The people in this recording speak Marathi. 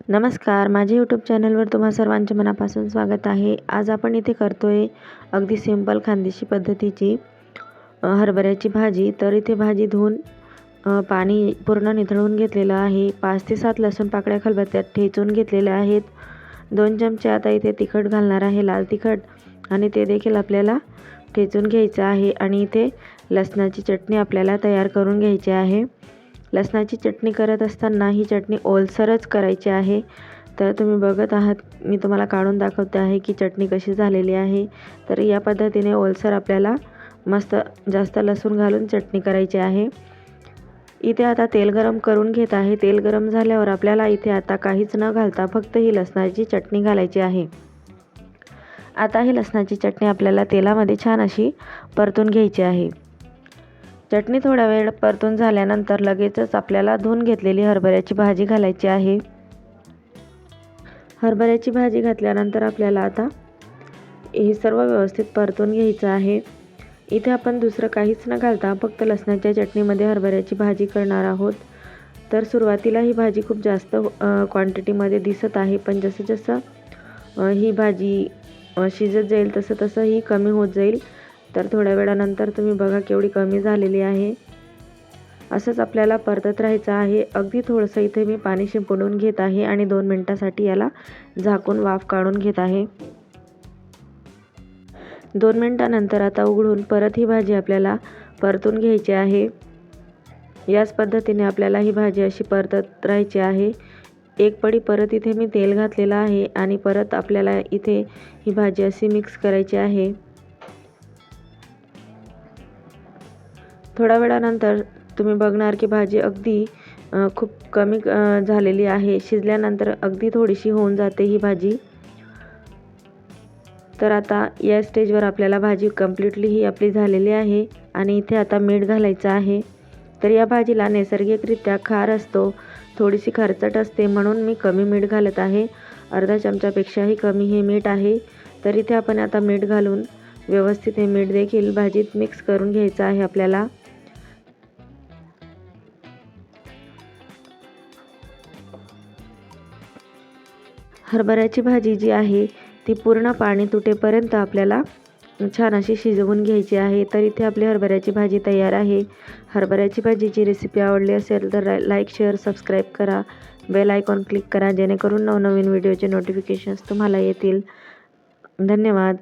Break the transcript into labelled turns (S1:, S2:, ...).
S1: नमस्कार, माझ्या यूट्यूब चॅनलवर तुम्हा सर्वांचे मनापासून स्वागत आहे। आज आपण इथे करतोय अगदी सिंपल खानदेशी पद्धतीची हरभऱ्याची भाजी। तर इथे भाजी धुवून पाणी पूर्ण निथळून घेतलेलं आहे। 5 ते 7 लसूण पाकळ्या खलबत्त्यात ठेचून घेतलेल्या आहेत। 2 चमचे आता इथे तिखट घालणार आहे, लाल तिखट, आणि ते देखील आपल्याला ठेचून घ्यायचं आहे। आणि इथे लसणाची चटणी आपल्याला तयार करून घ्यायची आहे। लसणाची चटणी करत असताना ही चटणी ओलसरच करायची आहे। तर तुम्ही बघत आहात, मी तुम्हाला काढून दाखवते आहे की चटणी कशी झालेली आहे। तर या पद्धतीने ओलसर आपल्याला मस्त जास्त लसूण घालून चटणी करायची आहे। इथे आता तेल गरम करून घेत आहे। तेल गरम झाल्यावर आपल्याला इथे आता काहीच न घालता फक्त ही लसणाची चटणी घालायची आहे। आता ही लसणाची चटणी आपल्याला तेलामध्ये छान अशी परतून घ्यायची आहे। चटणी थोडा वेळ परतून झाल्यानंतर लगेचच आपल्याला धुवून घेतलेली हरभऱ्याची भाजी घालायची आहे। हरभऱ्याची भाजी घातल्यानंतर आपल्याला आता हे सर्व व्यवस्थित परतून घ्यायचं आहे। इथे आपण दुसरं काहीच न घालता फक्त लसणाच्या चटणीमध्ये हरभऱ्याची भाजी करणार आहोत। तर सुरुवातीला ही भाजी खूप जास्त क्वांटिटीमध्ये दिसत आहे, पण जसं जसं ही भाजी शिजत जाईल तसं तसं ही कमी होत जाईल। तर थोड्या वेळानंतर तुम्ही बघा केवढी कमी झालेली आहे। असंच आपल्याला परतत राहायचं आहे। अगदी थोडंसं इथे मी पाणी शिंपडून घेत आहे आणि 2 मिनिटांसाठी याला झाकून वाफ काढून घेत आहे। 2 मिनिटांनंतर आता उघडून परत ही भाजी आपल्याला परतून घ्यायची आहे। याच पद्धतीने आपल्याला ही भाजी अशी परतत राहायची आहे। एक पडी परत इथे मी तेल घातलेलं आहे आणि परत आपल्याला इथे ही भाजी अशी मिक्स करायची आहे। थोड्या वेळानंतर तुम्ही बघणार की भाजी अगदी खूप कमी झालेली आहे। शिजल्यानंतर अगदी थोडीशी होऊन जाते ही भाजी। तर आता या स्टेजवर आपल्याला भाजी कम्प्लीटली ही आपली झालेली आहे। आणि इथे आता मीठ घालायचं आहे। तर या भाजीला नैसर्गिकरित्या खार असतो, थोडीशी खरचट असते, म्हणून मी कमी मीठ घालत आहे। अर्धा चमचापेक्षाही कमी हे मीठ आहे। तर इथे आपण आता मीठ घालून व्यवस्थित हे मीठ देखील भाजीत मिक्स करून घ्यायचं आहे आपल्याला। हरभऱ्याची भाजी जी आहे ती पूर्ण पाणी तुटेपर्यंत आपल्याला छान अशी शिजवून घ्यायची आहे। तर इथे आपली हरभऱ्याची भाजी तयार आहे। हरभऱ्याची भाजीची रेसिपी आवडली असेल तर लाईक, शेअर, सबस्क्राईब करा, बेल आयकॉन क्लिक करा, जेणेकरून नवनवीन व्हिडिओचे नोटिफिकेशन्स तुम्हाला येतील। धन्यवाद।